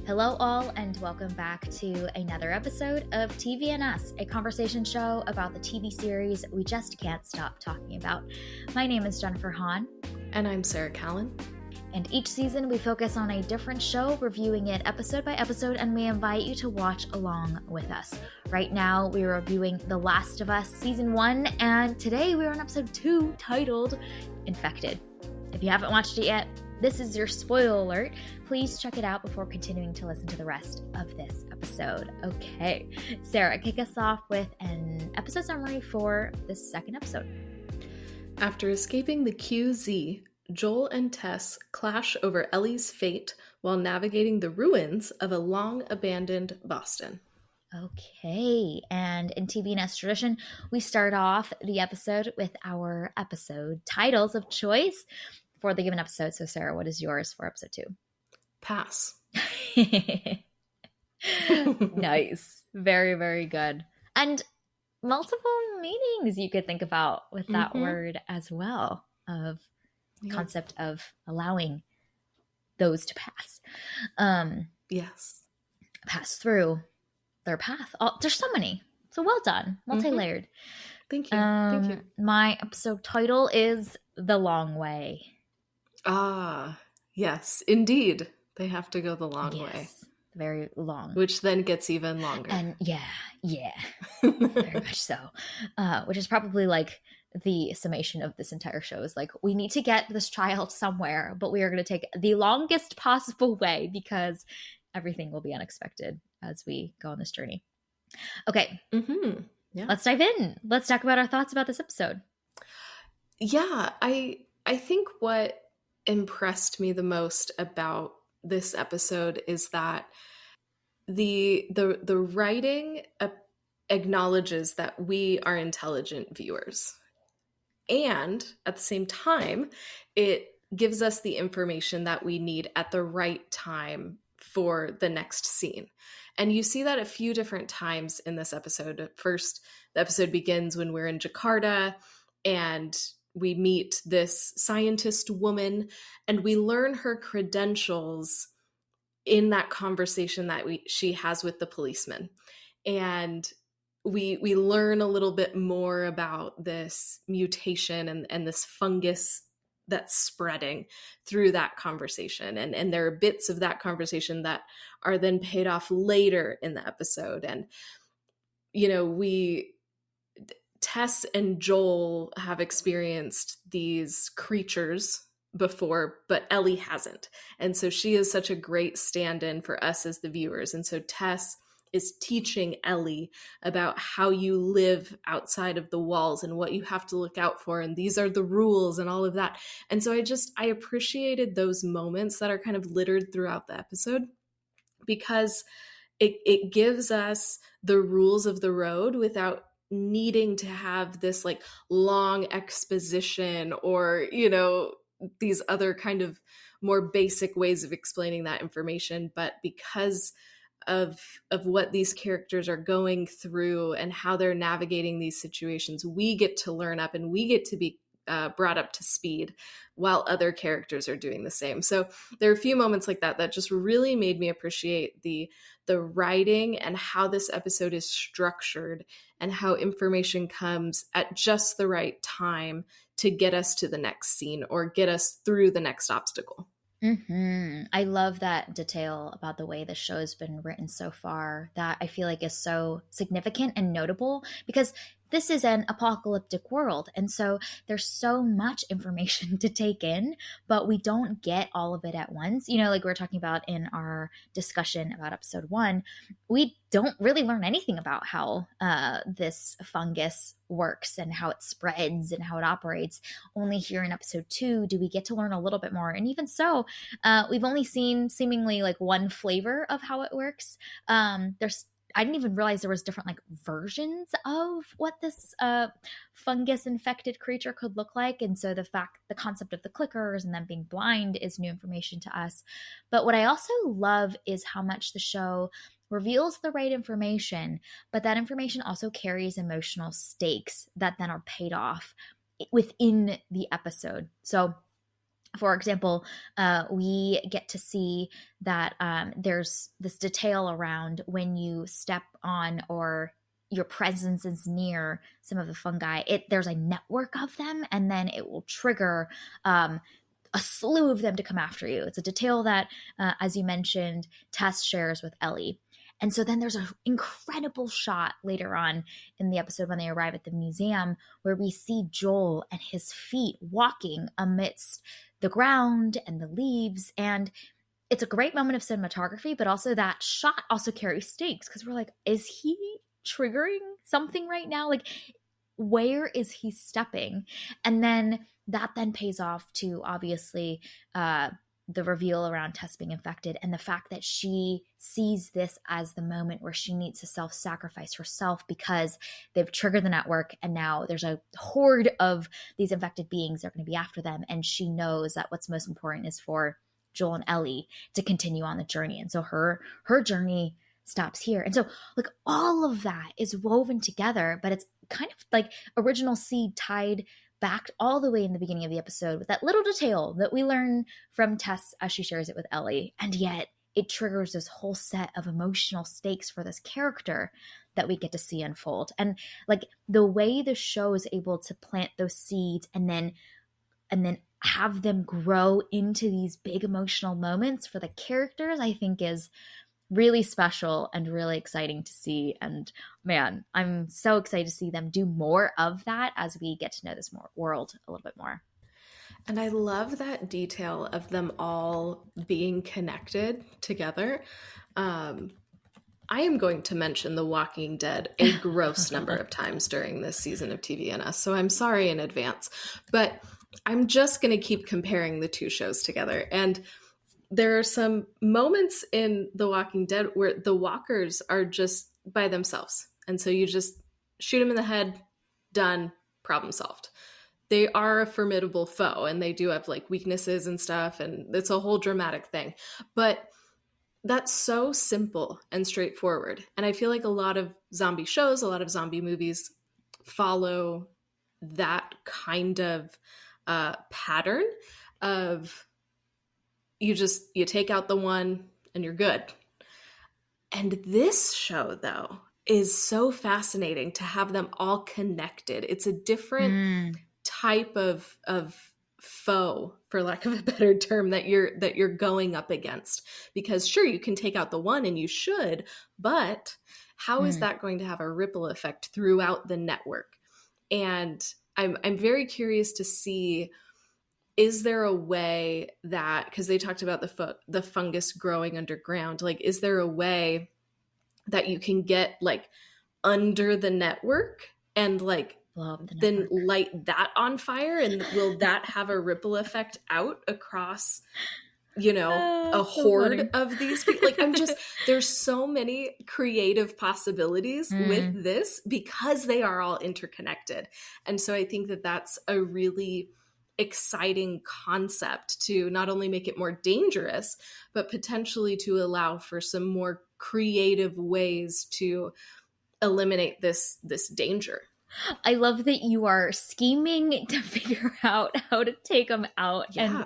Hello all, and welcome back to another episode of TV and Us, a conversation show about the TV series we just can't stop talking about. My name is Jennifer Hahn. And I'm Sarah Callan. And each season we focus on a different show, reviewing it episode by episode, and we invite you to watch along with us. Right now we are reviewing The Last of Us Season 1, and today we are on Episode 2, titled Infected. If you haven't watched it yet, this is your spoiler alert. Please check it out before continuing to listen to the rest of this episode. Okay, Sarah, kick us off with an episode summary for this second episode. After escaping the QZ, Joel and Tess clash over Ellie's fate while navigating the ruins of a long-abandoned Boston. Okay, and in TVNS tradition, we start off the episode with our episode titles of choice for the given episode. So Sarah, what is yours for episode 2? Pass. Nice. Very, very good. And multiple meanings you could think about with that word as well, of concept of allowing those to pass. Yes. Pass through their path. There's so many. So well done. Multi-layered. Thank you. Thank you. My episode title is The Long Way. Ah, yes, indeed. They have to go the long way. Very long. Which then gets even longer. And yeah, very much so. Which is probably like the summation of this entire show is like, we need to get this child somewhere, but we are going to take the longest possible way because everything will be unexpected as we go on this journey. Okay, Let's dive in. Let's talk about our thoughts about this episode. Yeah, I think what impressed me the most about this episode is that the writing acknowledges that we are intelligent viewers. And at the same time, it gives us the information that we need at the right time for the next scene. And you see that a few different times in this episode. First, the episode begins when we're in Jakarta and we meet this scientist woman and we learn her credentials in that conversation that she has with the policeman. And we learn a little bit more about this mutation and this fungus that's spreading through that conversation. And there are bits of that conversation that are then paid off later in the episode. And, Tess and Joel have experienced these creatures before, but Ellie hasn't. And so she is such a great stand-in for us as the viewers. And so Tess is teaching Ellie about how you live outside of the walls and what you have to look out for. And these are the rules and all of that. And so I appreciated those moments that are kind of littered throughout the episode because it gives us the rules of the road without needing to have this like long exposition or, these other kind of more basic ways of explaining that information. But because of what these characters are going through and how they're navigating these situations, we get to learn up and we get to be brought up to speed while other characters are doing the same. So there are a few moments like that just really made me appreciate the writing and how this episode is structured and how information comes at just the right time to get us to the next scene or get us through the next obstacle. I love that detail about the way the show has been written so far that I feel like is so significant and notable because this is an apocalyptic world. And so there's so much information to take in, but we don't get all of it at once. Like we were talking about in our discussion about episode 1, we don't really learn anything about how this fungus works and how it spreads and how it operates. Only here in episode 2 do we get to learn a little bit more. And even so, we've only seen seemingly like one flavor of how it works. I didn't even realize there was different like versions of what this fungus infected creature could look like. And so the concept of the clickers and them being blind is new information to us. But what I also love is how much the show reveals the right information, but that information also carries emotional stakes that then are paid off within the episode. So For example, we get to see that there's this detail around when you step on or your presence is near some of the fungi. There's a network of them, and then it will trigger a slew of them to come after you. It's a detail that, as you mentioned, Tess shares with Ellie. And so then there's an incredible shot later on in the episode when they arrive at the museum where we see Joel and his feet walking amidst the ground and the leaves. And it's a great moment of cinematography, but also that shot also carries stakes because we're like, is he triggering something right now? Like, where is he stepping? And then that then pays off to obviously the reveal around Tess being infected and the fact that she sees this as the moment where she needs to self-sacrifice herself because they've triggered the network and now there's a horde of these infected beings that are going to be after them. And she knows that what's most important is for Joel and Ellie to continue on the journey. And so her journey stops here. And so like all of that is woven together, but it's kind of like original seed tied back all the way in the beginning of the episode with that little detail that we learn from Tess as she shares it with Ellie. And yet it triggers this whole set of emotional stakes for this character that we get to see unfold. And like the way the show is able to plant those seeds and then have them grow into these big emotional moments for the characters, I think is really special and really exciting to see. And man, I'm so excited to see them do more of that as we get to know this world a little bit more. And I love that detail of them all being connected together. I am going to mention The Walking Dead a gross number of times during this season of TVNS, so I'm sorry in advance. But I'm just going to keep comparing the two shows together. And there are some moments in The Walking Dead where the walkers are just by themselves. And so you just shoot them in the head, done, problem solved. They are a formidable foe and they do have like weaknesses and stuff. And it's a whole dramatic thing. But that's so simple and straightforward. And I feel like a lot of zombie shows, a lot of zombie movies follow that kind of pattern of you take out the one and you're good. And this show, though, is so fascinating to have them all connected. It's a different type of foe, for lack of a better term, that you're going up against. Because sure, you can take out the one and you should, but how is that going to have a ripple effect throughout the network? And I'm very curious to see, is there a way that, because they talked about the fungus growing underground, like, is there a way that you can get like under the network and like then light that on fire? And will that have a ripple effect out across, a horde of these people? Like, there's so many creative possibilities with this because they are all interconnected. And so I think that that's a really exciting concept to not only make it more dangerous, but potentially to allow for some more creative ways to eliminate this danger. I love that you are scheming to figure out how to take them out and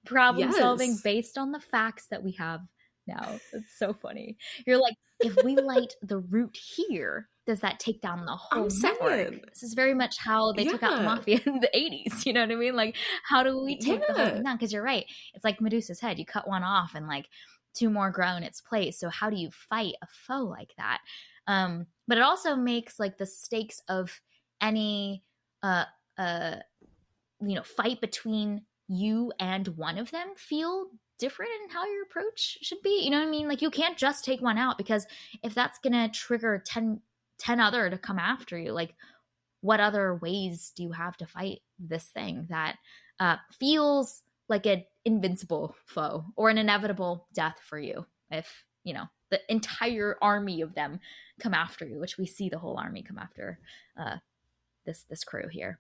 problem solving based on the facts that we have now. It's so funny. You're like, if we light the root here, does that take down the whole network? This is very much how they took out the mafia in the 80s. You know what I mean? Like, how do we take the whole thing down? Because you're right. It's like Medusa's head. You cut one off and like two more grow in its place. So how do you fight a foe like that? But it also makes like the stakes of any fight between you and one of them feel different in how your approach should be. You know what I mean? Like, you can't just take one out, because if that's gonna trigger 10 other to come after you, like, what other ways do you have to fight this thing that feels like an invincible foe or an inevitable death for you if the entire army of them come after you, which we see the whole army come after this crew here.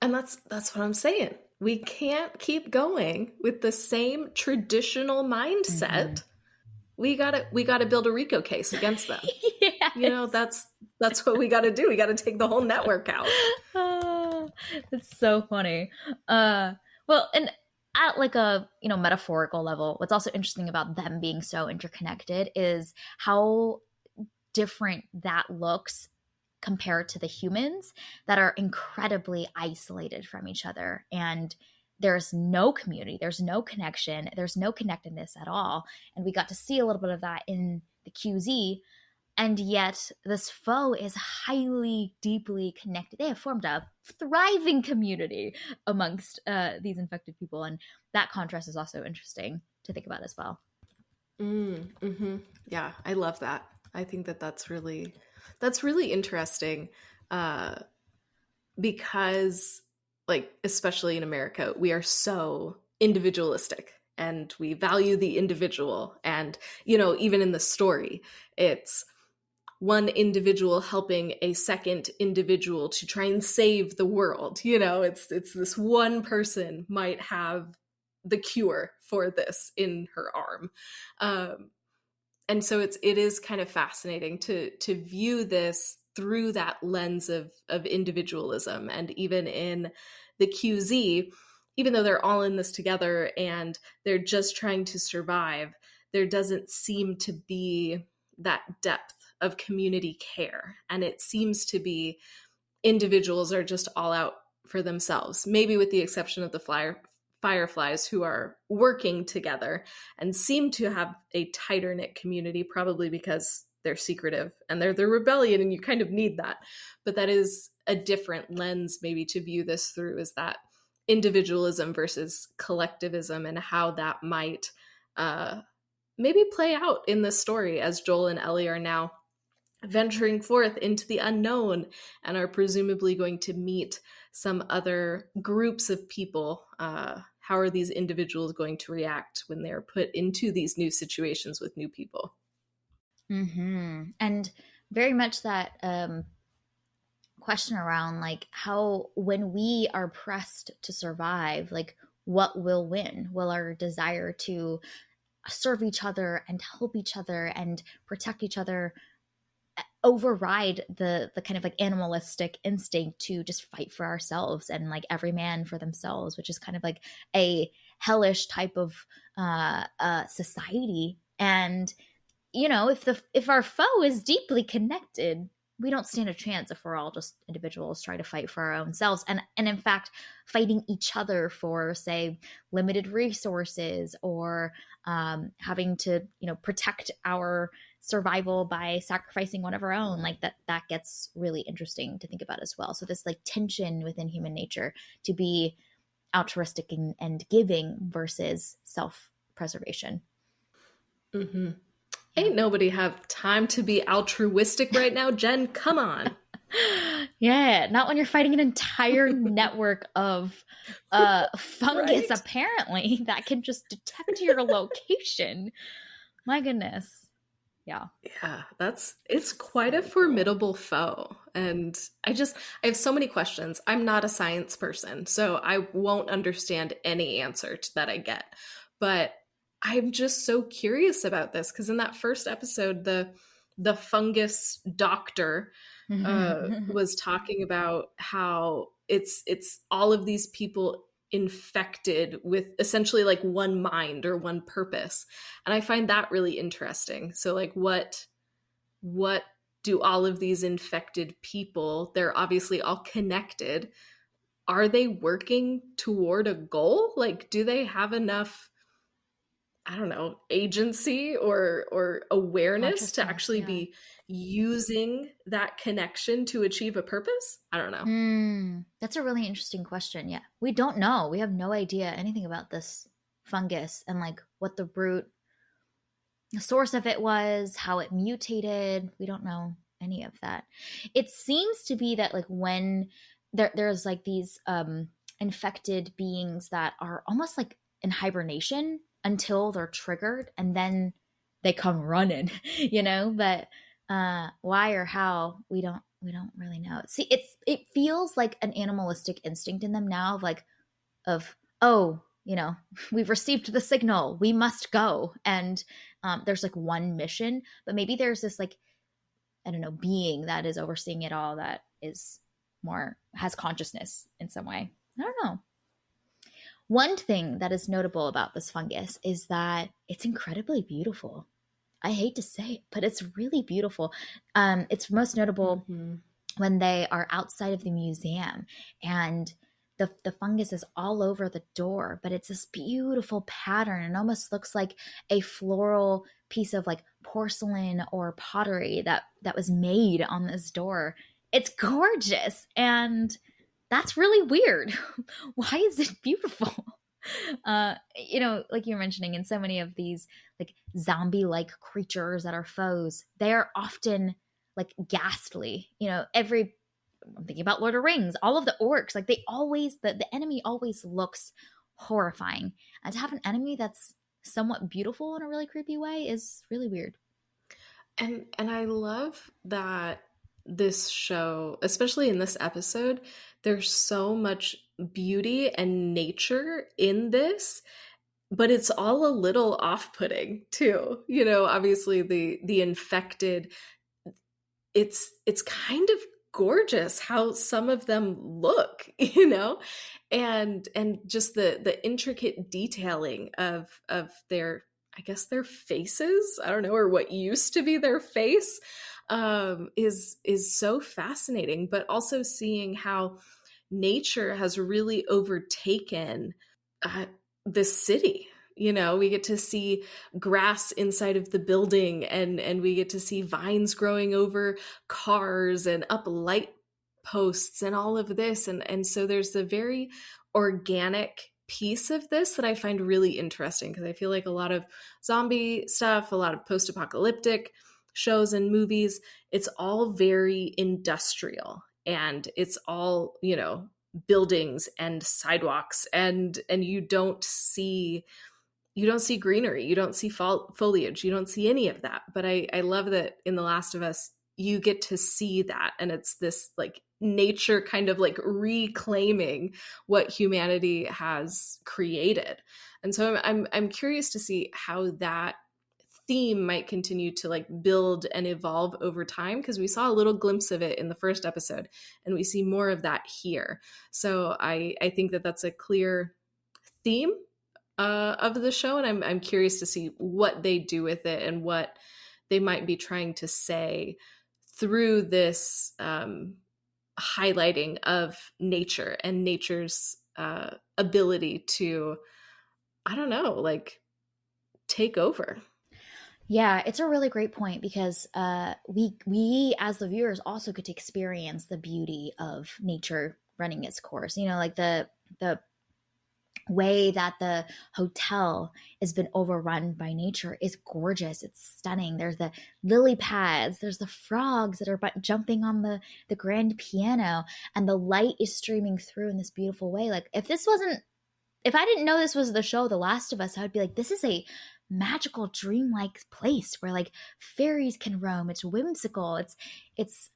And that's what I'm saying. We can't keep going with the same traditional mindset. We gotta build a RICO case against them. Yes. That's what we gotta do. We gotta take the whole network out. Oh, that's so funny. Well, and at like a, you know, metaphorical level, what's also interesting about them being so interconnected is how different that looks compared to the humans that are incredibly isolated from each other. And there's no community, there's no connection, there's no connectedness at all. And we got to see a little bit of that in the QZ. And yet, this foe is highly, deeply connected. They have formed a thriving community amongst these infected people. And that contrast is also interesting to think about as well. Yeah, I love that. I think that that's really interesting, because, like, especially in America, we are so individualistic and we value the individual. And, you know, even in the story, it's one individual helping a second individual to try and save the world. You know, it's this one person might have the cure for this in her arm. And so it is kind of fascinating to view this through that lens of individualism. And even in the QZ, even though they're all in this together and they're just trying to survive, there doesn't seem to be that depth of community care. And it seems to be individuals are just all out for themselves, maybe with the exception of the fireflies, who are working together and seem to have a tighter knit community, probably because they're secretive and they're the rebellion, and you kind of need that. But that is a different lens maybe to view this through, is that individualism versus collectivism, and how that might maybe play out in this story as Joel and Ellie are now venturing forth into the unknown and are presumably going to meet some other groups of people. How are these individuals going to react when they're put into these new situations with new people? And very much that question around like how, when we are pressed to survive, like what will win? Will our desire to serve each other and help each other and protect each other override the kind of like animalistic instinct to just fight for ourselves and like every man for themselves, which is kind of like a hellish type of society? And you know, if our foe is deeply connected, we don't stand a chance if we're all just individuals trying to fight for our own selves, and in fact fighting each other for, say, limited resources, or having to, you know, protect our survival by sacrificing one of our own. Like that gets really interesting to think about as well. So this like tension within human nature to be altruistic and giving versus self-preservation. Mm-hmm. Ain't nobody have time to be altruistic right now, Jen. Come on. Yeah, not when you're fighting an entire network of fungus, Right? apparently, that can just detect your location. My goodness. Yeah. Yeah, it's quite a formidable foe. And I have so many questions. I'm not a science person, so I won't understand any answer that I get. But I'm just so curious about this, because in that first episode, the fungus doctor was talking about how it's all of these people infected with essentially like one mind or one purpose. And I find that really interesting. So like what do all of these infected people, they're obviously all connected, are they working toward a goal? Like, do they have enough, I don't know, agency or awareness to Consciousness, actually yeah. be using that connection to achieve a purpose? I don't know. That's a really interesting question. Yeah. We don't know. We have no idea anything about this fungus and like what the source of it was, how it mutated. We don't know any of that. It seems to be that like when there's like these infected beings that are almost like in hibernation until they're triggered, and then they come running, you know, but why or how, we don't really know. See, it feels like an animalistic instinct in them now of like, of, oh, you know, we've received the signal, we must go. And there's like one mission, but maybe there's this like, I don't know, being that is overseeing it all, that is more, has consciousness in some way. I don't know. One thing that is notable about this fungus is that it's incredibly beautiful. I hate to say it, but it's really beautiful. It's most notable Mm-hmm. when they are outside of the museum and the fungus is all over the door, but it's this beautiful pattern. It almost looks like a floral piece of like porcelain or pottery that was made on this door. It's gorgeous, and that's really weird. Why is it beautiful? Like you're mentioning, in so many of these like zombie-like creatures that are foes, they are often like ghastly. I'm thinking about Lord of Rings, all of the orcs, like they always, the enemy always looks horrifying. And to have an enemy that's somewhat beautiful in a really creepy way is really weird. And I love that this show, especially in this episode, there's so much beauty and nature in this, but it's all a little off-putting too. Obviously the infected, it's kind of gorgeous how some of them look, and just the intricate detailing of their, I guess, their faces, I don't know, or what used to be their face, is so fascinating. But also seeing how nature has really overtaken uh, this city. We get to see grass inside of the building, and we get to see vines growing over cars and up light posts and all of this. And so there's the very organic piece of this that I find really interesting, because I feel like a lot of zombie stuff, a lot of post-apocalyptic shows and movies, it's all very industrial, and it's all, buildings and sidewalks, and you don't see greenery, you don't see foliage, you don't see any of that. But I love that in The Last of Us you get to see that, and it's this like nature kind of like reclaiming what humanity has created. And so I'm curious to see how that theme might continue to like build and evolve over time, because we saw a little glimpse of it in the first episode, and we see more of that here. So I think that that's a clear theme of the show, and I'm curious to see what they do with it and what they might be trying to say through this highlighting of nature and nature's ability to, I don't know, like take over. Yeah, it's a really great point because we as the viewers also get to experience the beauty of nature running its course. Like the way that the hotel has been overrun by nature is gorgeous. It's stunning. There's the lily pads, there's the frogs that are jumping on the grand piano, and the light is streaming through in this beautiful way. Like if I didn't know this was the show The Last of Us, I would be like, this is a magical dreamlike place where like fairies can roam. It's whimsical. It's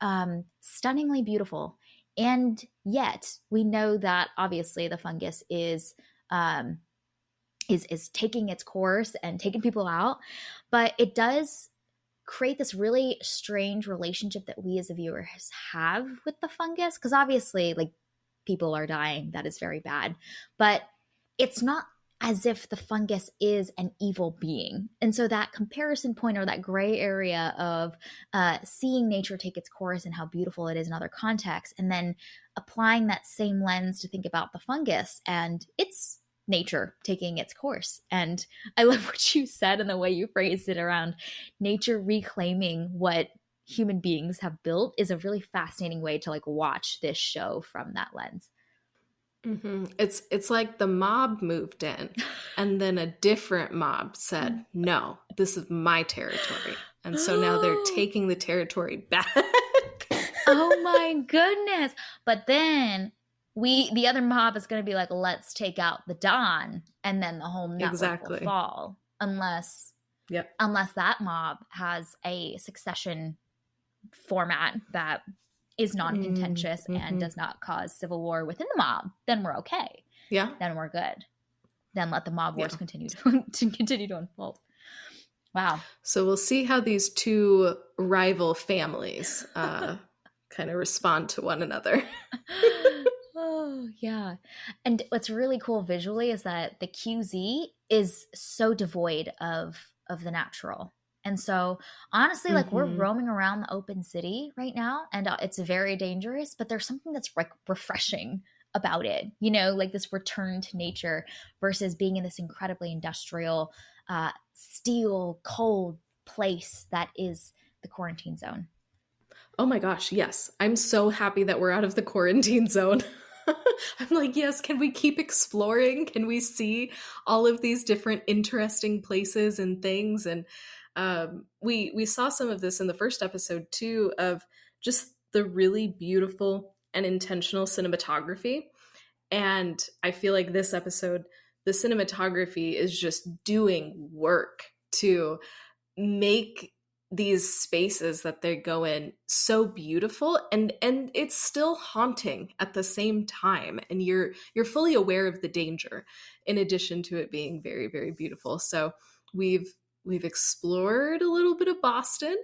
stunningly beautiful. And yet we know that obviously the fungus is taking its course and taking people out, but it does create this really strange relationship that we as the viewers have with the fungus, because obviously like people are dying, that is very bad, but it's not as if the fungus is an evil being. And so that comparison point, or that gray area of seeing nature take its course and how beautiful it is in other contexts, and then applying that same lens to think about the fungus and its nature taking its course. And I love what you said and the way you phrased it around nature reclaiming what human beings have built is a really fascinating way to like watch this show from that lens. Mm-hmm. It's like the mob moved in, and then a different mob said, "No, this is my territory," and so now they're taking the territory back. Oh my goodness! But then the other mob is going to be like, "Let's take out the Don," and then the whole network Exactly. will fall, unless Yep. that mob has a succession format that is non-contentious and Mm-hmm. does not cause civil war within the mob. Then we're okay. Yeah. Then we're good. Then let the mob wars Yeah. continue to continue to unfold. Wow. So we'll see how these two rival families kind of respond to one another. Oh, yeah. And what's really cool visually is that the QZ is so devoid of the natural. And so, honestly, like we're Hmm. roaming around the open city right now, and it's very dangerous, but there's something that's like refreshing about it, like this return to nature versus being in this incredibly industrial, steel, cold place that is the quarantine zone. Oh my gosh, yes. I'm so happy that we're out of the quarantine zone. I'm like, yes, can we keep exploring? Can we see all of these different interesting places and things? And we saw some of this in the first episode too, of just the really beautiful and intentional cinematography. And I feel like this episode, the cinematography is just doing work to make these spaces that they go in so beautiful, and it's still haunting at the same time, and you're fully aware of the danger in addition to it being very, very beautiful. So we've explored a little bit of Boston,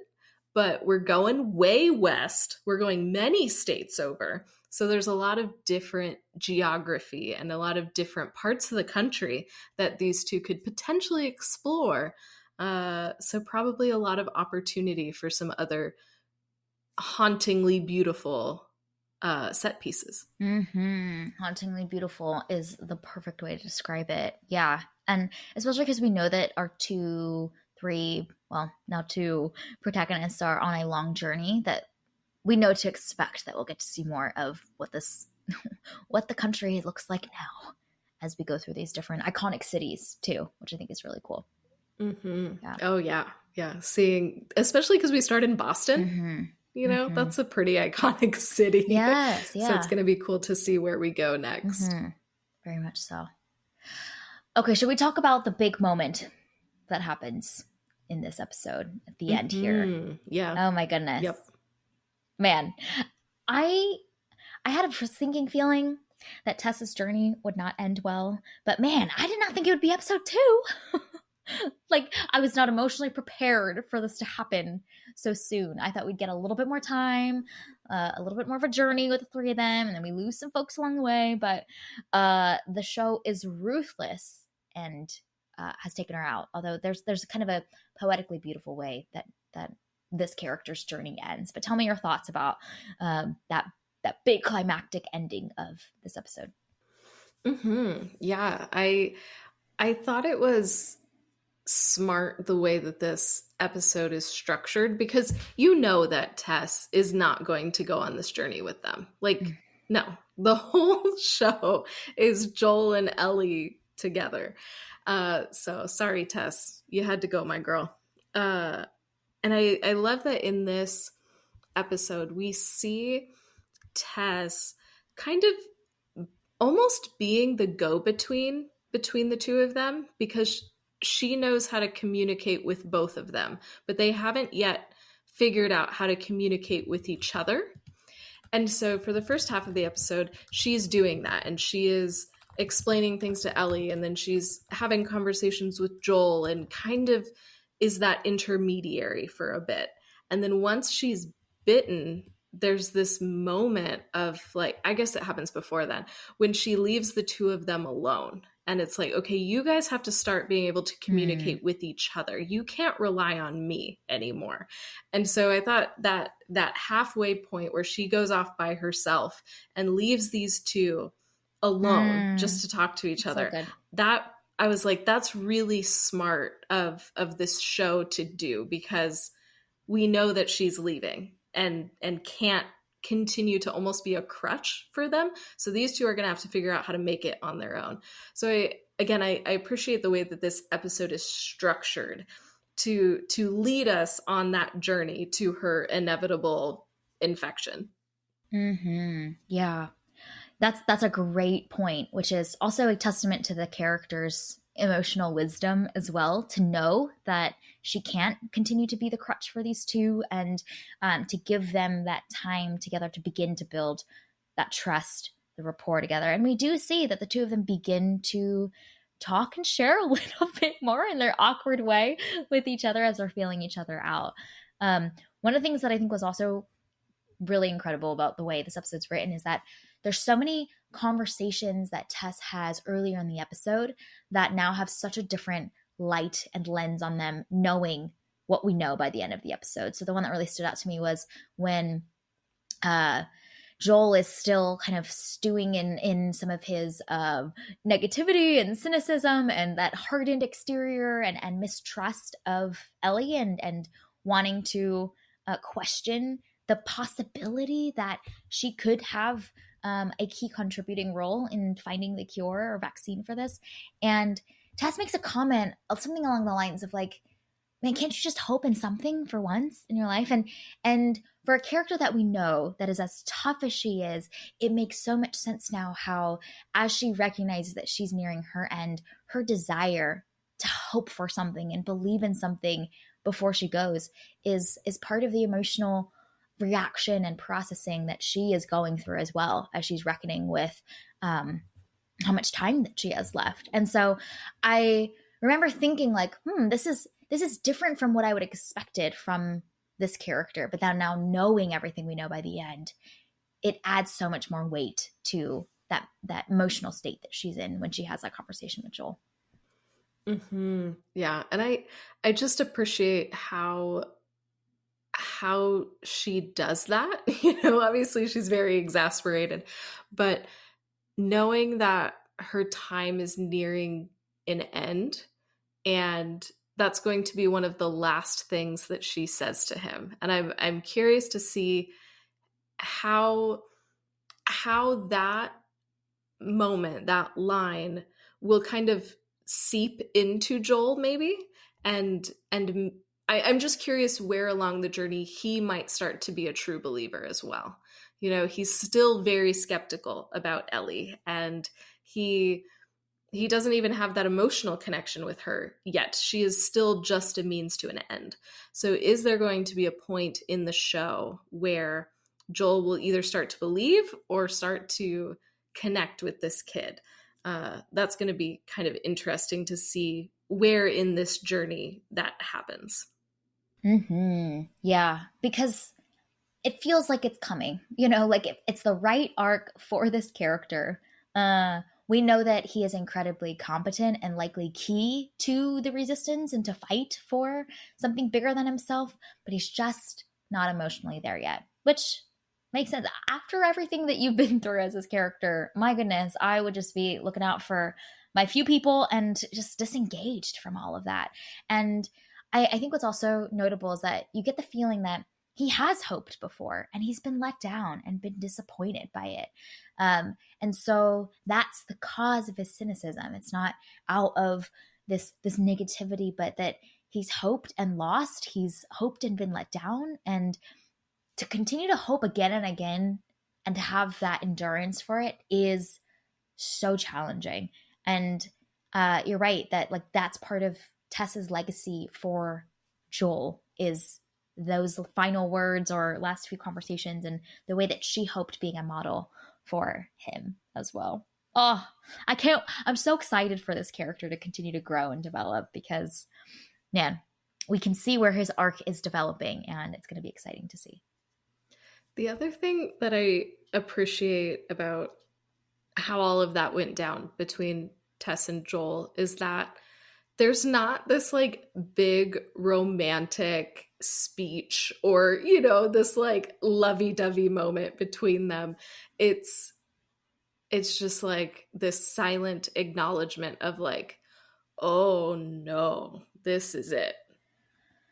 but we're going way west. We're going many states over. So there's a lot of different geography and a lot of different parts of the country that these two could potentially explore. So probably a lot of opportunity for some other hauntingly beautiful set pieces. Hauntingly beautiful is the perfect way to describe it. Yeah. And especially because we know that our now two protagonists are on a long journey that we know to expect, that we'll get to see more of what the country looks like now as we go through these different iconic cities too, which I think is really cool. Mm-hmm. Yeah. Oh yeah, yeah. Seeing, especially because we start in Boston, Mm-hmm. Mm-hmm. that's a pretty iconic city. Yes. So it's Yeah. going to be cool to see where we go next. Mm-hmm. Very much so. Okay, should we talk about the big moment that happens in this episode at the end here? Mm-hmm. Yeah. Oh my goodness. Yep. Man, I I had a sinking feeling that Tessa's journey would not end well, but man, I did not think it would be episode 2. Like, I was not emotionally prepared for this to happen so soon. I thought we'd get a little bit more time, a little bit more of a journey with the three of them, and then we lose some folks along the way. But the show is ruthless and has taken her out. Although there's kind of a poetically beautiful way that this character's journey ends. But tell me your thoughts about that big climactic ending of this episode. Mm-hmm. Yeah, I thought it was smart the way that this episode is structured, because you know that Tess is not going to go on this journey with them. Like, no, the whole show is Joel and Ellie together. So sorry, Tess, you had to go, my girl. And I love that in this episode we see Tess kind of almost being the go-between between the two of them, because she knows how to communicate with both of them, but they haven't yet figured out how to communicate with each other. And so for the first half of the episode, she's doing that, and she is explaining things to Ellie, and then she's having conversations with Joel and kind of is that intermediary for a bit. And then once she's bitten, there's this moment of, like, I guess it happens before then, when she leaves the two of them alone. And it's like, okay, you guys have to start being able to communicate with each other. You can't rely on me anymore. And so I thought that that halfway point where she goes off by herself and leaves these two alone just to talk to each That's other, so good. that I was like, that's really smart of this show to do, because we know that she's leaving and can't continue to almost be a crutch for them. So these two are going to have to figure out how to make it on their own. So I appreciate the way that this episode is structured to lead us on that journey to her inevitable infection. Yeah. That's a great point, which is also a testament to the character's emotional wisdom as well, to know that she can't continue to be the crutch for these two, and to give them that time together to begin to build that trust, the rapport together. And we do see that the two of them begin to talk and share a little bit more in their awkward way with each other as they're feeling each other out. One of the things that I think was also really incredible about the way this episode's written is that there's so many conversations that Tess has earlier in the episode that now have such a different light and lens on them, knowing what we know by the end of the episode. So the one that really stood out to me was when Joel is still kind of stewing in some of his negativity and cynicism and that hardened exterior and mistrust of Ellie and wanting to question the possibility that she could have a key contributing role in finding the cure or vaccine for this. And Tess makes a comment of something along the lines of like, man, can't you just hope in something for once in your life? And for a character that we know that is as tough as she is, it makes so much sense now how, as she recognizes that she's nearing her end, her desire to hope for something and believe in something before she goes is part of the emotional reaction and processing that she is going through as well as she's reckoning with how much time that she has left. And so I remember thinking like, this is different from what I would have expected from this character. But now knowing everything we know by the end, it adds so much more weight to that emotional state that she's in when she has that conversation with Joel. Mm-hmm. Yeah. And I just appreciate how she does that. Obviously she's very exasperated, but knowing that her time is nearing an end, and that's going to be one of the last things that she says to him. And I'm curious to see how that moment, that line, will kind of seep into Joel maybe. And I'm just curious where along the journey he might start to be a true believer as well. He's still very skeptical about Ellie, and he doesn't even have that emotional connection with her yet. She is still just a means to an end. So is there going to be a point in the show where Joel will either start to believe or start to connect with this kid? That's going to be kind of interesting to see where in this journey that happens. Mm-hmm. Yeah, because it feels like it's coming, like it's the right arc for this character. We know that he is incredibly competent and likely key to the resistance and to fight for something bigger than himself, but he's just not emotionally there yet, which makes sense. After everything that you've been through as this character, my goodness, I would just be looking out for my few people and just disengaged from all of that. And I think what's also notable is that you get the feeling that he has hoped before and he's been let down and been disappointed by it. And so that's the cause of his cynicism. It's not out of this negativity, but that he's hoped and lost. He's hoped and been let down. And to continue to hope again and again and to have that endurance for it is so challenging. And you're right that like that's part of Tessa's legacy for Joel is those final words or last few conversations and the way that she hoped being a model for him as well. Oh, I'm so excited for this character to continue to grow and develop because, man, we can see where his arc is developing and it's going to be exciting to see. The other thing that I appreciate about how all of that went down between Tess and Joel is that there's not this like big romantic speech or, this like lovey-dovey moment between them. It's just like this silent acknowledgement of like, oh no, this is it.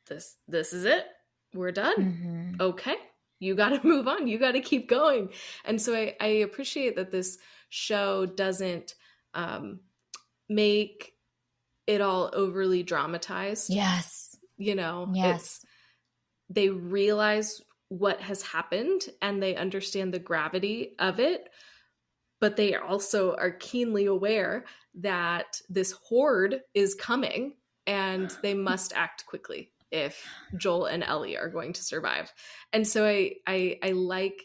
This is it. We're done. Mm-hmm. Okay. You got to move on. You got to keep going. And so I appreciate that this show doesn't make it all overly dramatized. Yes. Yes. They realize what has happened and they understand the gravity of it, but they also are keenly aware that this horde is coming and they must act quickly if Joel and Ellie are going to survive. And so I liked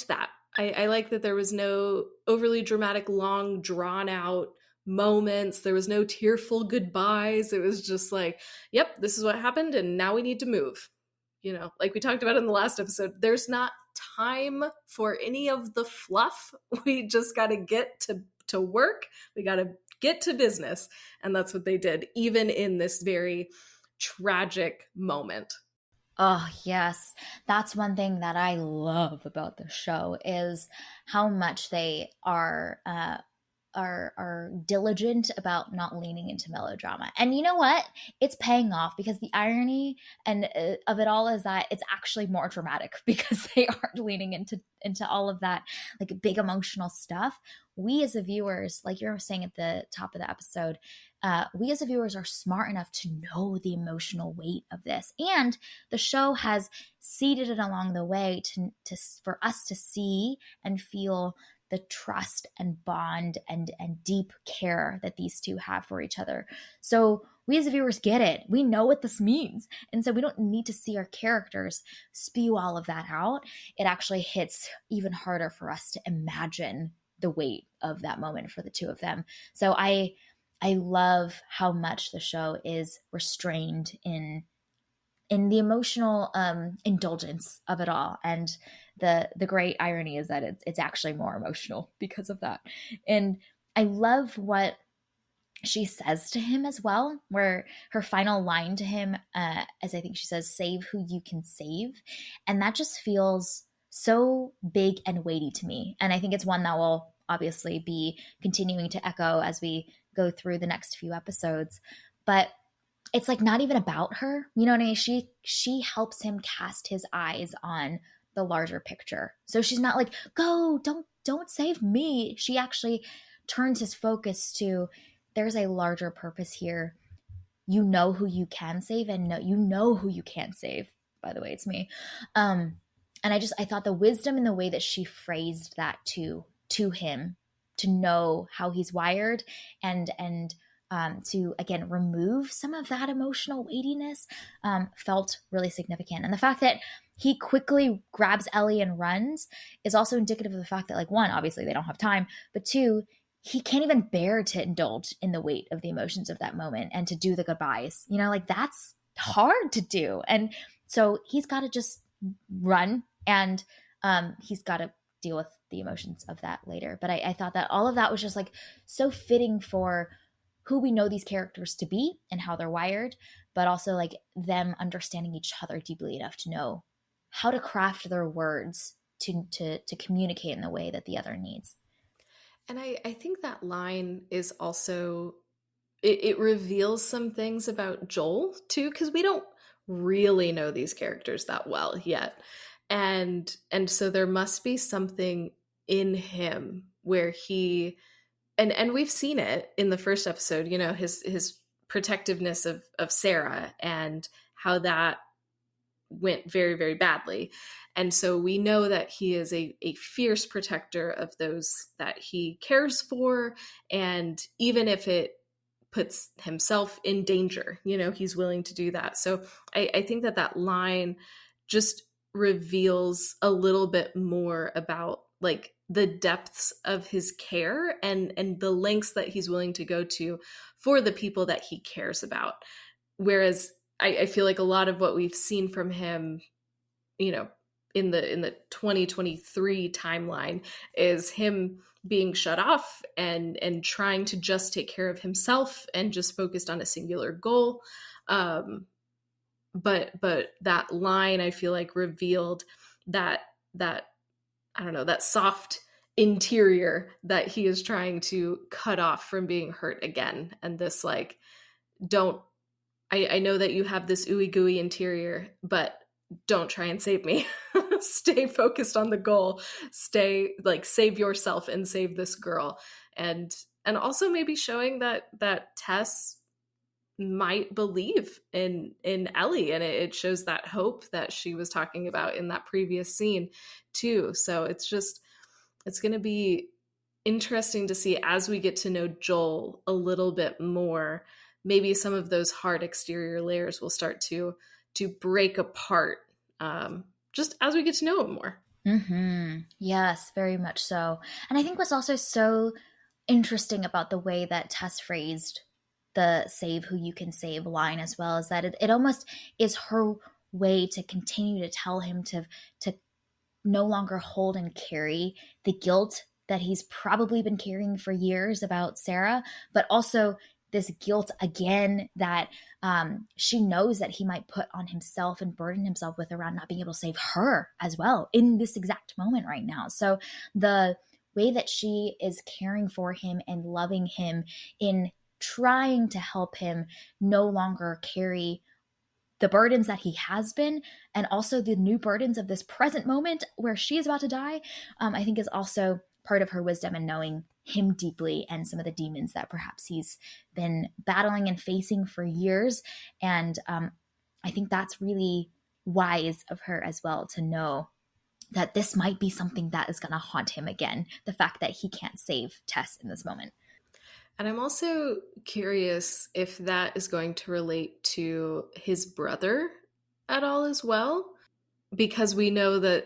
that. I like that there was no overly dramatic, long, drawn out moments. There was no tearful goodbyes. It was just like, yep, this is what happened and now we need to move. You know, like we talked about in the last episode, there's not time for any of the fluff. We just got to get to work. We got to get to business. And that's what they did, even in this very tragic moment. Oh, yes. That's one thing that I love about the show is how much they are diligent about not leaning into melodrama. And you know what? It's paying off because the irony and of it all is that it's actually more dramatic because they aren't leaning into all of that like big emotional stuff. We as the viewers, like you're saying at the top of the episode, we as the viewers are smart enough to know the emotional weight of this, and the show has seeded it along the way to for us to see and feel the trust and bond and deep care that these two have for each other. So we as viewers get it. We know what this means. And so we don't need to see our characters spew all of that out. It actually hits even harder for us to imagine the weight of that moment for the two of them. So I love how much the show is restrained in the emotional indulgence of it all. And the great irony is that it's actually more emotional because of that. And I love what she says to him as well, where her final line to him, as I think she says, save who you can save. And that just feels so big and weighty to me. And I think it's one that will obviously be continuing to echo as we go through the next few episodes. But it's like not even about her. You know what I mean? She helps him cast his eyes on the larger picture. So she's not like, go, don't save me. She actually turns his focus to there's a larger purpose here. You know who you can save and you know who you can't save. By the way, it's me. And I thought the wisdom in the way that she phrased that to him, to know how he's wired and to again remove some of that emotional weightiness felt really significant. And the fact that he quickly grabs Ellie and runs is also indicative of the fact that, like, one, obviously they don't have time, but two, he can't even bear to indulge in the weight of the emotions of that moment and to do the goodbyes. You know, like that's hard to do. And so he's got to just run, and he's got to deal with the emotions of that later. But I thought that all of that was just like so fitting for who we know these characters to be and how they're wired, but also like them understanding each other deeply enough to know how to craft their words to communicate in the way that the other needs. And I think that line is also, it reveals some things about Joel too, because we don't really know these characters that well yet. And so there must be something in him where he, and we've seen it in the first episode, you know, his protectiveness of Sarah and how that went very, very badly. And so we know that he is a fierce protector of those that he cares for. And even if it puts himself in danger, you know, he's willing to do that. So I think that line just reveals a little bit more about like the depths of his care and the lengths that he's willing to go to for the people that he cares about. Whereas I feel like a lot of what we've seen from him, you know, in the 2023 timeline is him being shut off and trying to just take care of himself and just focused on a singular goal. But that line, I feel like, revealed that I don't know, that soft interior that he is trying to cut off from being hurt again. And this like, don't, I know that you have this ooey gooey interior, but don't try and save me. Stay focused on the goal. Stay like, save yourself and save this girl. And also maybe showing that Tess might believe in Ellie, and it shows that hope that she was talking about in that previous scene too. So it's going to be interesting to see as we get to know Joel a little bit more. Maybe some of those hard exterior layers will start to break apart just as we get to know him more. Mm-hmm. Yes, very much so. And I think what's also so interesting about the way that Tess phrased the save who you can save line as well is that it almost is her way to continue to tell him to no longer hold and carry the guilt that he's probably been carrying for years about Sarah, but also this guilt again that she knows that he might put on himself and burden himself with around not being able to save her as well in this exact moment right now. So the way that she is caring for him and loving him in trying to help him no longer carry the burdens that he has been, and also the new burdens of this present moment where she is about to die, I think is also part of her wisdom and knowing him deeply and some of the demons that perhaps he's been battling and facing for years. And I think that's really wise of her as well to know that this might be something that is going to haunt him again. The fact that he can't save Tess in this moment. And I'm also curious if that is going to relate to his brother at all as well, because we know that,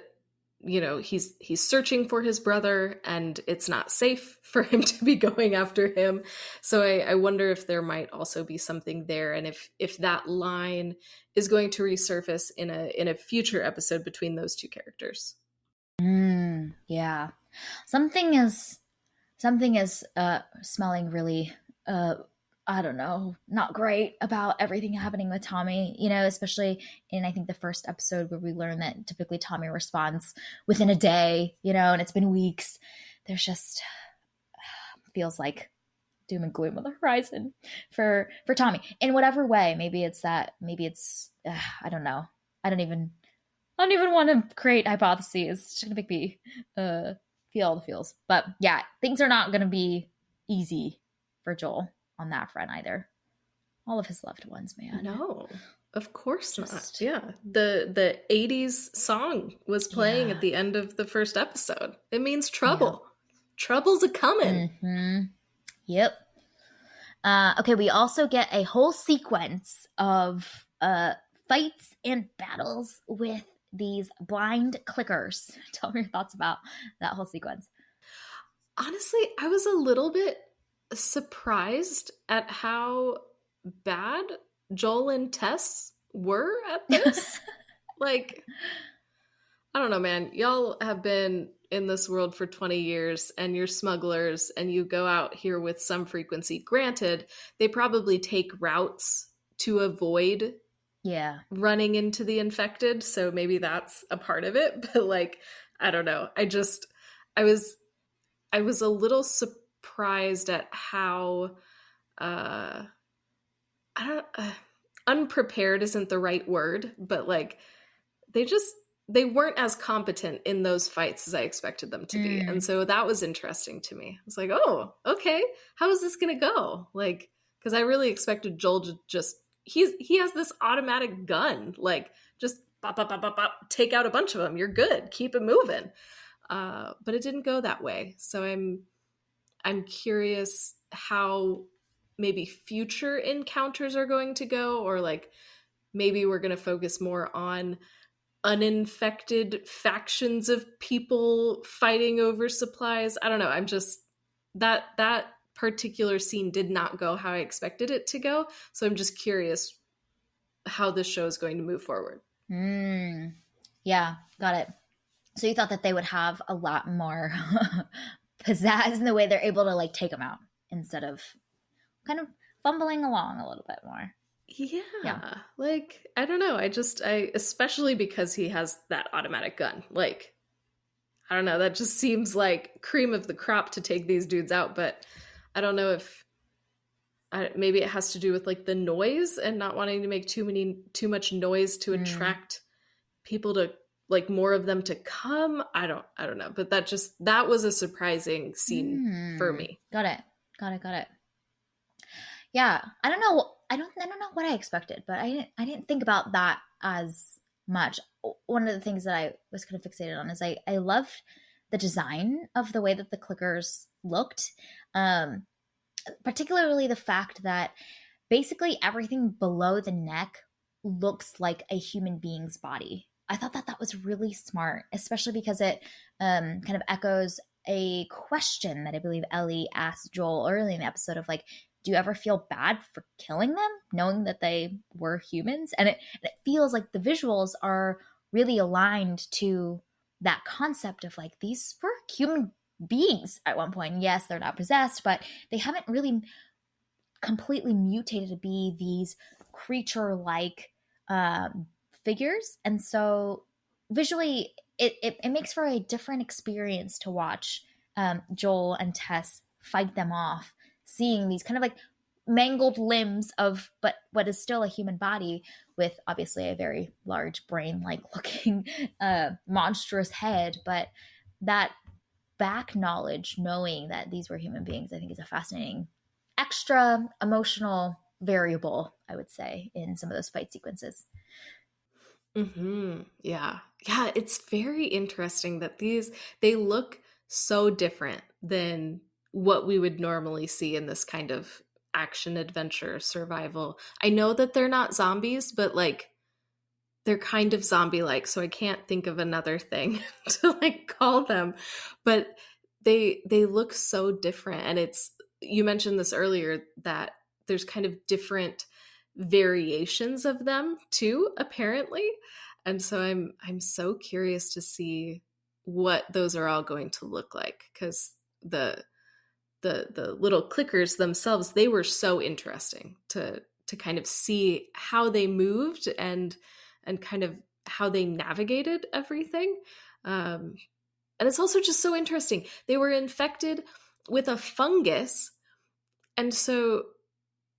you know, he's searching for his brother and it's not safe for him to be going after him. So I wonder if there might also be something there, and if that line is going to resurface in a future episode between those two characters. Yeah. Something is smelling really I don't know, not great about everything happening with Tommy, you know, especially in, I think, the first episode where we learn that typically Tommy responds within a day, you know, and it's been weeks. There's just feels like doom and gloom on the horizon for Tommy in whatever way. Maybe it's I don't know. I don't even want to create hypotheses. It's just gonna make me feel all the feels. But yeah, things are not gonna be easy for Joel on that front either. All of his loved ones, man. No, of course not. Yeah. The 80s song was playing at the end of the first episode. It means trouble. Yeah. Trouble's a coming. Mm-hmm. Yep. Okay, we also get a whole sequence of fights and battles with these blind clickers. Tell me your thoughts about that whole sequence. Honestly, I was a little bit surprised at how bad Joel and Tess were at this. Like, I don't know, man. Y'all have been in this world for 20 years and you're smugglers and you go out here with some frequency. Granted, they probably take routes to avoid running into the infected. So maybe that's a part of it. But like, I don't know. I was a little surprised at how unprepared isn't the right word, but like they weren't as competent in those fights as I expected them to be. And so that was interesting to me. I was like, oh, okay, how is this gonna go? Like, because I really expected Joel to just he has this automatic gun, like just bop, bop, bop, bop, bop, take out a bunch of them, you're good, keep it moving. But it didn't go that way. So I'm curious how maybe future encounters are going to go, or like maybe we're going to focus more on uninfected factions of people fighting over supplies. I don't know. I'm just that particular scene did not go how I expected it to go. So I'm just curious how this show is going to move forward. Yeah, got it. So you thought that they would have a lot more pizzazz in the way they're able to like take them out instead of kind of fumbling along a little bit more. Yeah. Like, I don't know. I especially because he has that automatic gun. Like, I don't know. That just seems like cream of the crop to take these dudes out. But I don't know if maybe it has to do with like the noise and not wanting to make too much noise to attract people to like more of them to come. I don't know. But that was a surprising scene for me. Got it. Yeah. I don't know what I expected, but I didn't think about that as much. One of the things that I was kind of fixated on is I loved the design of the way that the clickers looked. Particularly the fact that basically everything below the neck looks like a human being's body. I thought that was really smart, especially because it kind of echoes a question that I believe Ellie asked Joel early in the episode of like, do you ever feel bad for killing them, knowing that they were humans? And it feels like the visuals are really aligned to that concept of like these were human beings at one point. Yes, they're not possessed, but they haven't really completely mutated to be these creature like figures. And so visually, it makes for a different experience to watch Joel and Tess fight them off, seeing these kind of like mangled limbs of but what is still a human body with obviously a very large brain like looking monstrous head. But that back knowledge, knowing that these were human beings, I think is a fascinating extra emotional variable, I would say, in some of those fight sequences. Yeah. Yeah, it's very interesting that they look so different than what we would normally see in this kind of action adventure survival. I know that they're not zombies, but like they're kind of zombie like, so I can't think of another thing to like call them. But they look so different, and it's you mentioned this earlier that there's kind of different variations of them too, apparently. And so I'm so curious to see what those are all going to look like, because the little clickers themselves, they were so interesting to kind of see how they moved and kind of how they navigated everything. And it's also just so interesting. They were infected with a fungus, and so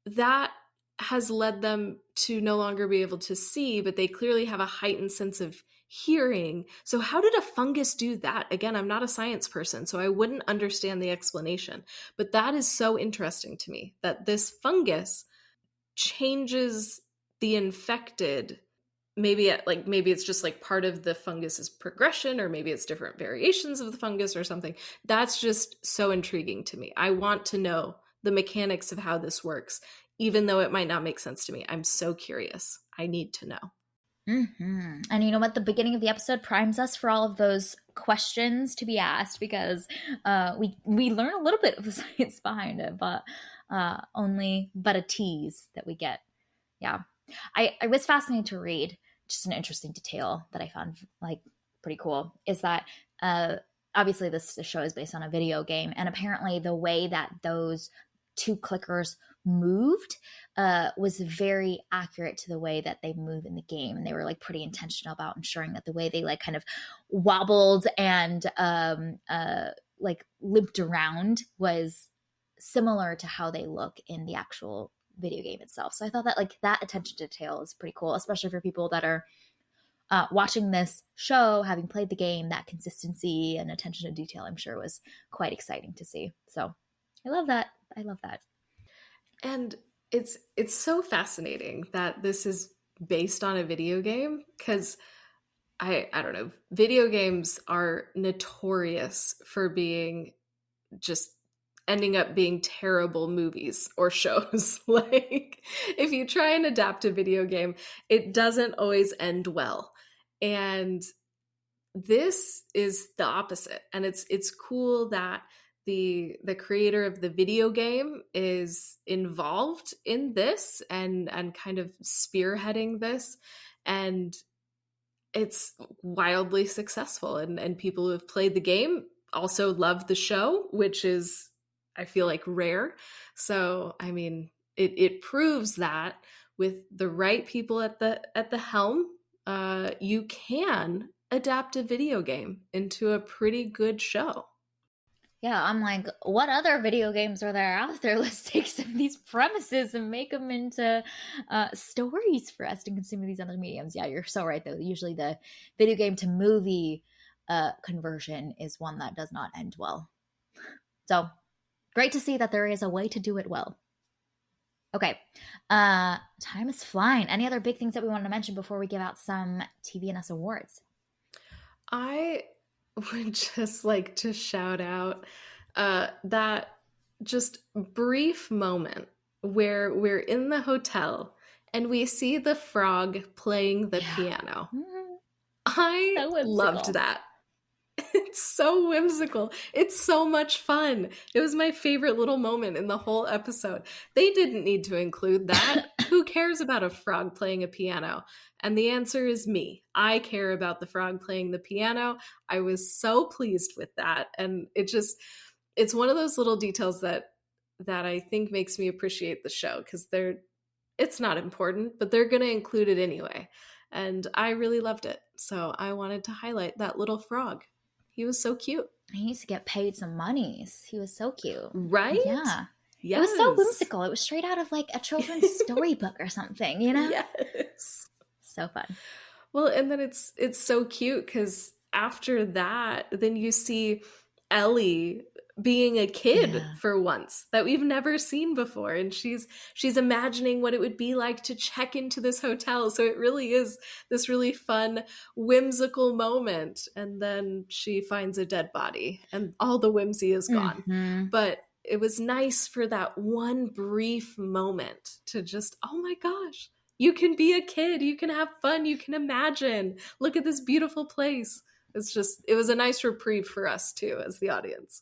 that has led them to no longer be able to see, but they clearly have a heightened sense of hearing. So, how did a fungus do that? Again, I'm not a science person, so I wouldn't understand the explanation. But that is so interesting to me that this fungus changes the infected. Maybe it's just like part of the fungus's progression, or maybe it's different variations of the fungus or something. That's just so intriguing to me. I want to know the mechanics of how this works, even though it might not make sense to me. I'm so curious. I need to know. And you know what? The beginning of the episode primes us for all of those questions to be asked, because we learn a little bit of the science behind it, but only but a tease that we get. Yeah, I was fascinated to read. Just an interesting detail that I found like pretty cool is that obviously this show is based on a video game, and apparently the way that those two clickers moved was very accurate to the way that they move in the game, and they were like pretty intentional about ensuring that the way they like kind of wobbled and like limped around was similar to how they look in the actual video game itself. So I thought that like that attention to detail is pretty cool, especially for people that are watching this show, having played the game. That consistency and attention to detail, I'm sure, was quite exciting to see. So I love that. I love that. And it's so fascinating that this is based on a video game, because I don't know, video games are notorious for being just ending up being terrible movies or shows. Like if you try and adapt a video game, it doesn't always end well. And this is the opposite. And it's cool that the creator of the video game is involved in this and kind of spearheading this. And it's wildly successful. And people who have played the game also love the show, which is, I feel like, rare. So, I mean, it proves that with the right people at the helm, you can adapt a video game into a pretty good show. Yeah, I'm like, what other video games are there out there? Let's take some of these premises and make them into stories for us to consume in these other mediums. Yeah, you're so right, though. Usually the video game to movie conversion is one that does not end well. So great to see that there is a way to do it well. Okay, time is flying. Any other big things that we wanted to mention before we give out some TVNS awards? I would just like to shout out that just brief moment where we're in the hotel and we see the frog playing the piano. I loved that. It's so whimsical. It's so much fun. It was my favorite little moment in the whole episode. They didn't need to include that. Who cares about a frog playing a piano? And the answer is me. I care about the frog playing the piano. I was so pleased with that. And it's one of those little details that I think makes me appreciate the show, because it's not important, but they're going to include it anyway. And I really loved it. So I wanted to highlight that little frog. He was so cute. He needs to get paid some monies. He was so cute. Right? Yeah. Yes. It was so whimsical. It was straight out of like a children's storybook or something, you know? Yes. So fun. Well, and then it's so cute because after that, then you see Ellie being a kid for once that we've never seen before, and she's imagining what it would be like to check into this hotel. So it really is this really fun, whimsical moment, and then she finds a dead body and all the whimsy is gone. Mm-hmm. But it was nice for that one brief moment to just, oh my gosh, you can be a kid, you can have fun, you can imagine, look at this beautiful place. It was a nice reprieve for us too as the audience.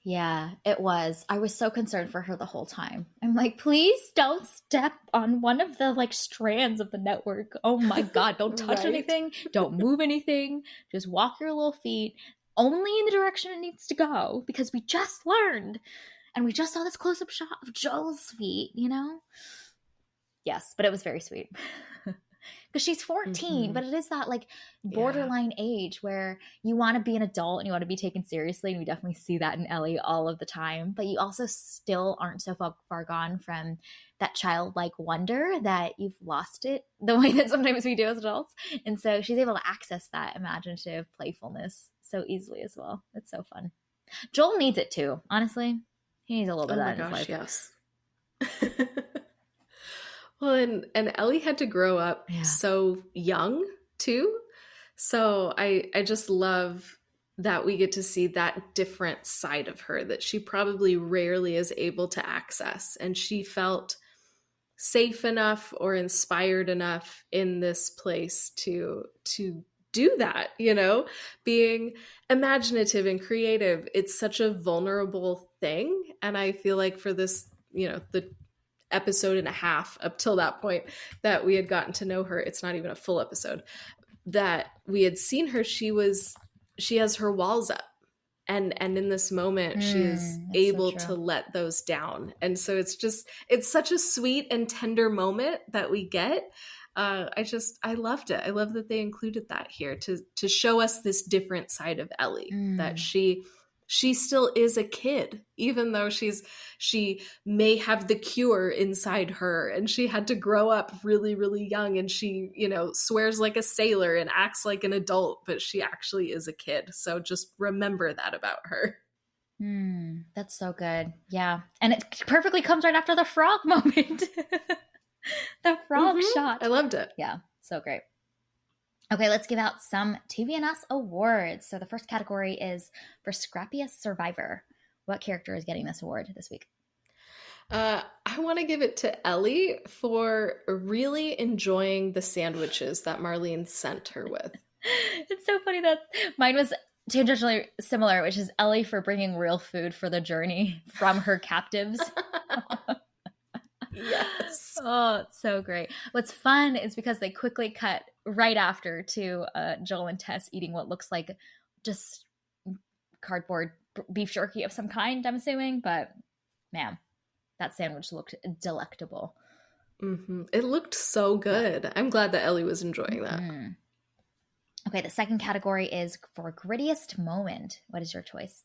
Yeah, it was. I was so concerned for her the whole time. I'm like, please don't step on one of the like strands of the network. Oh my God, don't touch anything. Don't move anything. Just walk your little feet only in the direction it needs to go, because we just learned and we just saw this close-up shot of Joel's feet, you know? Yes, but it was very sweet. Because she's 14, but it is that like borderline age where you want to be an adult and you want to be taken seriously, and we definitely see that in Ellie all of the time, but you also still aren't so far gone from that childlike wonder that you've lost it the way that sometimes we do as adults. And so she's able to access that imaginative playfulness so easily as well. It's so fun. Joel needs it too, honestly. He needs a little bit of that in his life. Yes. Well, and Ellie had to grow up so young too. So I just love that we get to see that different side of her that she probably rarely is able to access. And she felt safe enough or inspired enough in this place to do that, you know, being imaginative and creative. It's such a vulnerable thing. And I feel like for this, you know, the episode and a half up till that point that we had gotten to know her, it's not even a full episode, that we had seen her, she has her walls up, and in this moment she is able to let those down. And so it's such a sweet and tender moment that we get. I loved it. I love that they included that here to show us this different side of Ellie, that she still is a kid, even though she may have the cure inside her, and she had to grow up really, really young, and she, you know, swears like a sailor and acts like an adult, but she actually is a kid. So just remember that about her. That's so good. Yeah. And it perfectly comes right after the frog moment. The frog shot. I loved it. Yeah. So great. Okay, let's give out some TVNS awards. So the first category is for Scrappiest Survivor. What character is getting this award this week? I want to give it to Ellie for really enjoying the sandwiches that Marlene sent her with. It's so funny that mine was tangentially similar, which is Ellie for bringing real food for the journey from her captives. Yes. Oh, it's so great. What's fun is because they quickly cut right after to Joel and Tess eating what looks like just cardboard beef jerky of some kind, I'm assuming. But man, that sandwich looked delectable. It looked so good. Yeah. I'm glad that Ellie was enjoying that. Okay, the second category is for Grittiest Moment. What is your choice?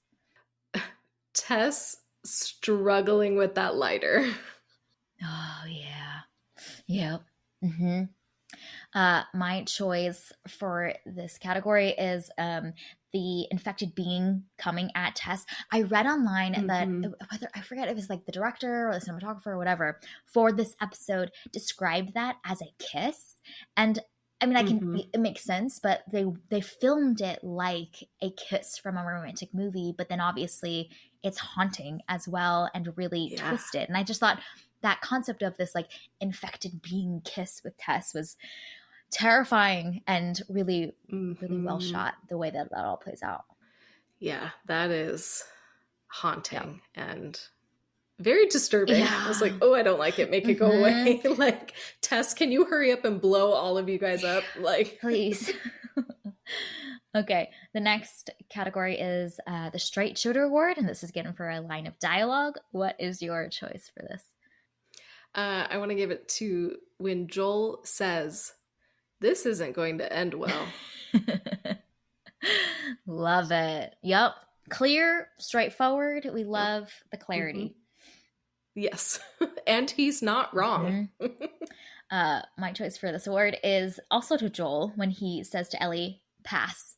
Tess struggling with that lighter. Oh, yeah. Yep. My choice for this category is the infected being coming at Tess. I read online that whether I forget if it was like the director or the cinematographer or whatever for this episode described that as a kiss. And I mean, it makes sense, but they filmed it like a kiss from a romantic movie, but then obviously it's haunting as well and really twisted. And I just thought that concept of this like infected being kiss with Tess was terrifying and really, really well Hmm. shot the way that that all plays out. Yeah, that is Yeah. haunting and very disturbing. I was like, Yeah. oh, I don't like it. Make it go Mm-hmm. away. Like, Tess, can you hurry up and blow all of you guys up? Like, Please. Okay, the next category is the Straight Shooter Award, and this is given for a line of dialogue. What is your choice for this? I want to give it to when Joel says, this isn't going to end well. Love it. Yep. Clear, straightforward. We Yep. love the Hmm. clarity. Yes. And he's not wrong. Mhm. My choice for this award is also to Joel when he says to Ellie, pass.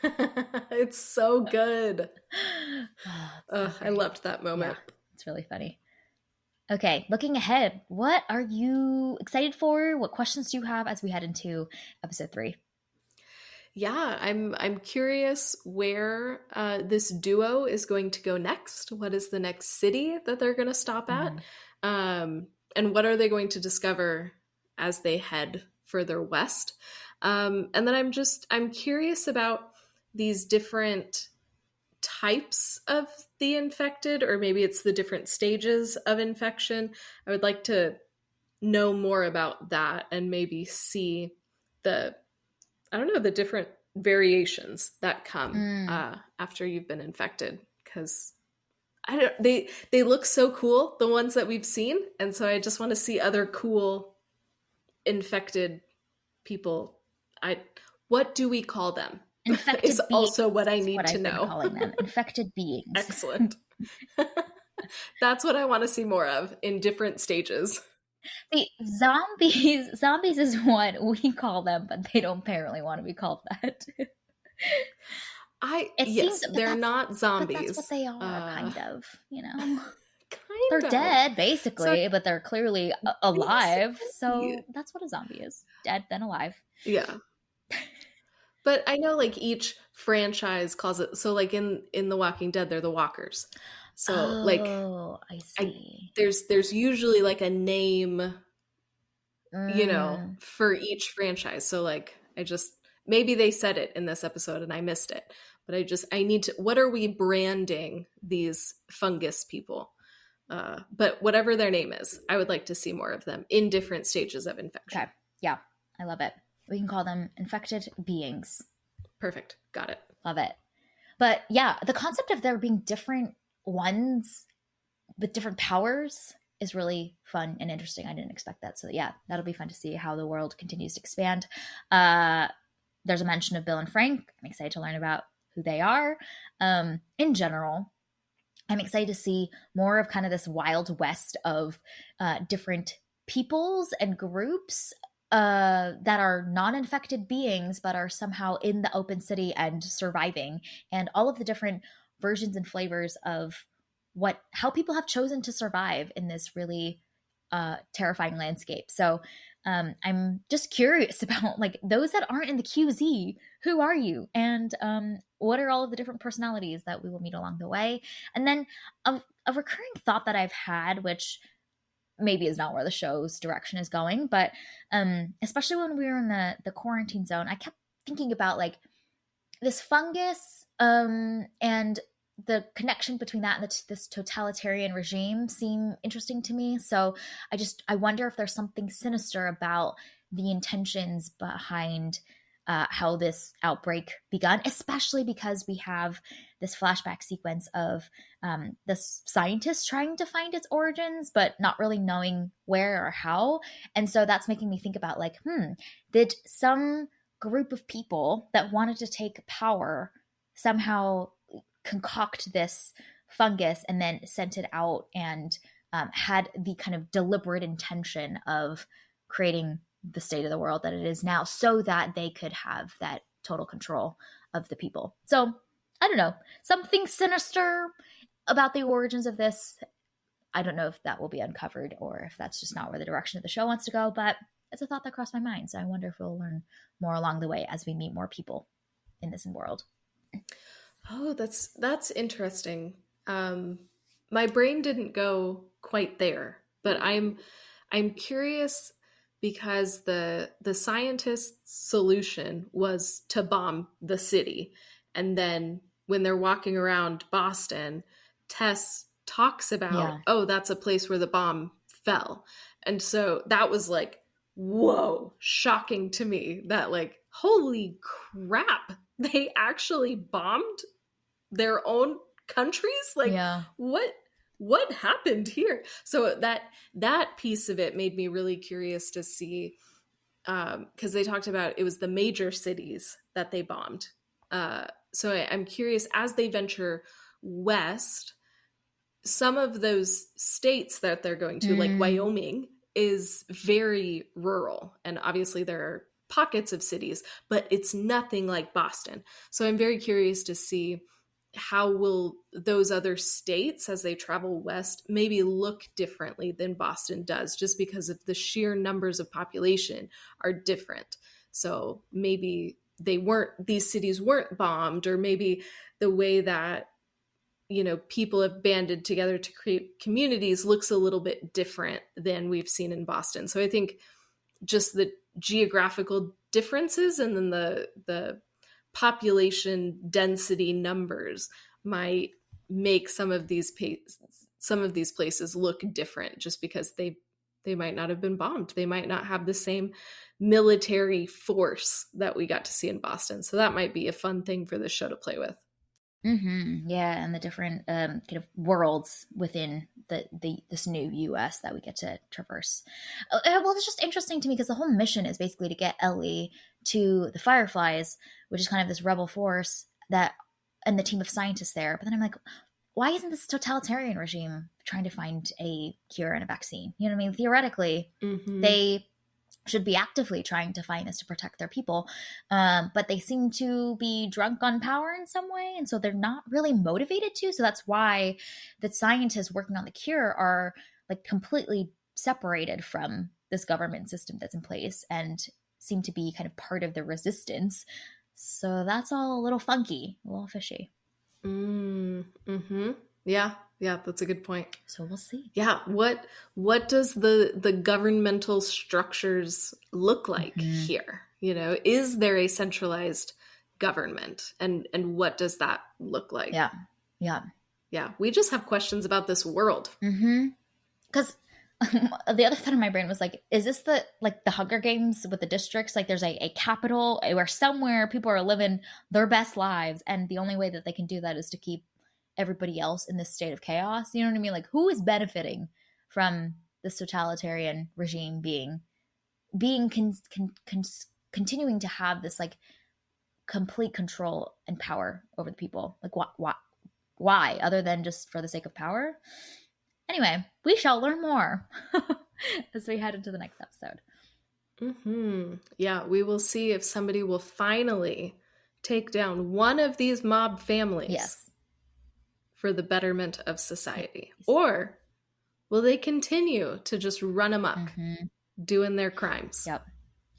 It's so good. Oh, it's so I great. loved that Yeah, moment. it's really funny. Okay, looking ahead, what are you excited for? What questions do you have as we head into episode 3? Yeah, I'm curious where this duo is going to go next. What is the next city that they're going to stop at? Mhm. And what are they going to discover as they head further west? And then I'm curious about these different types of the infected, or maybe it's the different stages of infection. I would like to know more about that and maybe see the I don't know, the different variations that come Mm. after you've been infected, because I don't they look so cool, the ones that we've seen, and so I just want to see other cool infected people. I What do we call them is Infected beings also what I is need what to I've been know. calling them. Infected beings. Excellent. That's what I want to see more of in different stages. See, zombies is what we call them, but they don't apparently want to be called that. I It seems, Yes, they're not but that's what zombies. they are, kind of, you know? They're Kind of. dead, So basically, but they're clearly alive. basically, So that's what a zombie is: dead, then alive. yeah. But I know like each franchise calls it, so like in The Walking Dead, they're the walkers. So like Oh, I I see. there's usually like a name, Mm, for each franchise. So like I just maybe they said it in this episode and I missed it. But I need to, what are we branding these fungus people? But whatever their name is, I would like to see more of them in different stages of okay. infection. Yeah, I love it. We can call them infected beings. Perfect. Got it. Love it. But yeah, the concept of there being different ones with different powers is really fun and interesting. I didn't expect that. So yeah, that'll be fun to see how the world continues to expand. Uh, there's a mention of Bill and Frank. I'm excited to learn about who they are. In general, I'm excited to see more of kind of this wild west of different peoples and groups that are non-infected beings but are somehow in the open city and surviving, and all of the different versions and flavors of what how people have chosen to survive in this really terrifying landscape. So I'm just curious about like those that aren't in the QZ. Who are you? And what are all of the different personalities that we will meet along the way? And then a recurring thought that I've had, which maybe is not where the show's direction is going, but especially when we were in the quarantine zone, I kept thinking about like this fungus and the connection between that and this totalitarian regime seem interesting to me. So I wonder if there's something sinister about the intentions behind how this outbreak begun, especially because we have this flashback sequence of this scientist trying to find its origins, but not really knowing where or how. And so that's making me think about like, did some group of people that wanted to take power somehow concoct this fungus and then sent it out and had the kind of deliberate intention of creating the state of the world that it is now so that they could have that total control of the people. So I don't know, something sinister about the origins of this. I don't know if that will be uncovered or if that's just not where the direction of the show wants to go, but it's a thought that crossed my mind. So I wonder if we'll learn more along the way as we meet more people in this world. Oh, that's interesting. My brain didn't go quite there, but I'm curious because the scientist's solution was to bomb the city. And then when they're walking around Boston, Tess talks about, oh, that's a place where the bomb fell. And so that was like, whoa, shocking to me that like, holy crap, they actually bombed their own countries? Like, what happened here? So that piece of it made me really curious to see, because they talked about it was the major cities that they bombed. So I'm curious, as they venture west, some of those states that they're going to, like Wyoming, is very rural. And obviously there are pockets of cities, but it's nothing like Boston. So I'm very curious to see how will those other states, as they travel west, maybe look differently than Boston does, just because of the sheer numbers of population are different. So maybe these cities weren't bombed, or maybe the way that, people have banded together to create communities looks a little bit different than we've seen in Boston. So I think just the geographical differences and then the population density numbers might make some of these places look different, just because they might not have been bombed. They might not have the same military force that we got to see in Boston. So that might be a fun thing for the show to play with. Yeah, and the different kind of worlds within this new U.S. that we get to traverse. Well, it's just interesting to me because the whole mission is basically to get Ellie to the Fireflies, which is kind of this rebel force and the team of scientists there. But then I'm like, why isn't this totalitarian regime trying to find a cure and a vaccine? You know what I mean? Theoretically, they should be actively trying to find this to protect their people. But they seem to be drunk on power in some way. And so they're not really motivated to. So that's why the scientists working on the cure are like completely separated from this government system that's in place and seem to be kind of part of the resistance. So that's all a little funky, a little fishy. Yeah, that's a good point. So we'll see. Yeah, what does the governmental structures look like here? Is there a centralized government, and what does that look like? Yeah. We just have questions about this world. Because the other side of my brain was like, is this the Hunger Games with the districts? Like there's a capital where somewhere people are living their best lives, and the only way that they can do that is to keep everybody else in this state of chaos. You know what I mean? Like, who is benefiting from this totalitarian regime continuing to have this like complete control and power over the people? Like, why other than just for the sake of power? Anyway, we shall learn more as we head into the next episode. Yeah, we will see if somebody will finally take down one of these mob families for the betterment of society. Or will they continue to just run amok, doing their crimes? Yep.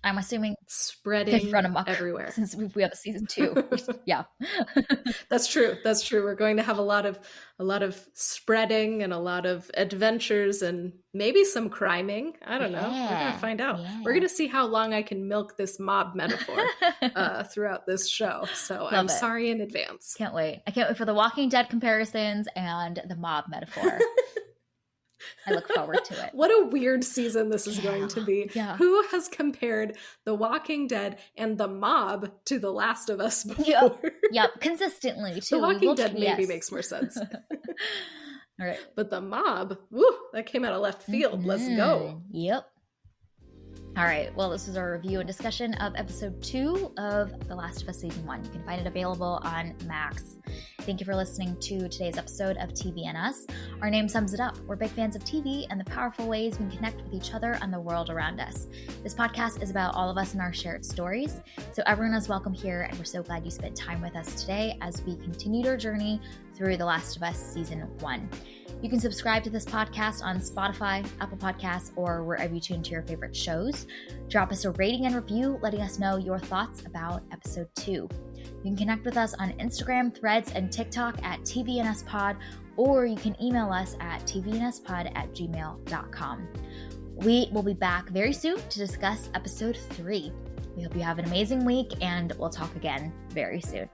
I'm assuming spreading run amok everywhere since we have a season 2. Yeah. That's true. We're going to have a lot of spreading and a lot of adventures and maybe some criming. I don't know. We're going to find out. We're going to see how long I can milk this mob metaphor throughout this show. So I'm sorry in advance. Can't wait. I can't wait for the Walking Dead comparisons and the mob metaphor. I look forward to it. What a weird season this is going to be. Yeah. Who has compared The Walking Dead and The Mob to The Last of Us before? Yep. Consistently, too. The Walking Dead maybe makes more sense. All right. But The Mob, woo, that came out of left field. Let's go. Yep. All right. Well, this is our review and discussion of episode 2 of The Last of Us Season 1. You can find it available on Max. Thank you for listening to today's episode of TV and Us. Our name sums it up. We're big fans of TV and the powerful ways we can connect with each other and the world around us. This podcast is about all of us and our shared stories. So everyone is welcome here, and we're so glad you spent time with us today as we continued our journey through The Last of Us Season 1. You can subscribe to this podcast on Spotify, Apple Podcasts, or wherever you tune to your favorite shows. Drop us a rating and review, letting us know your thoughts about episode 2. You can connect with us on Instagram, Threads, and TikTok at TVNSPod, or you can email us at tvnspod@gmail.com. We will be back very soon to discuss episode 3. We hope you have an amazing week, and we'll talk again very soon.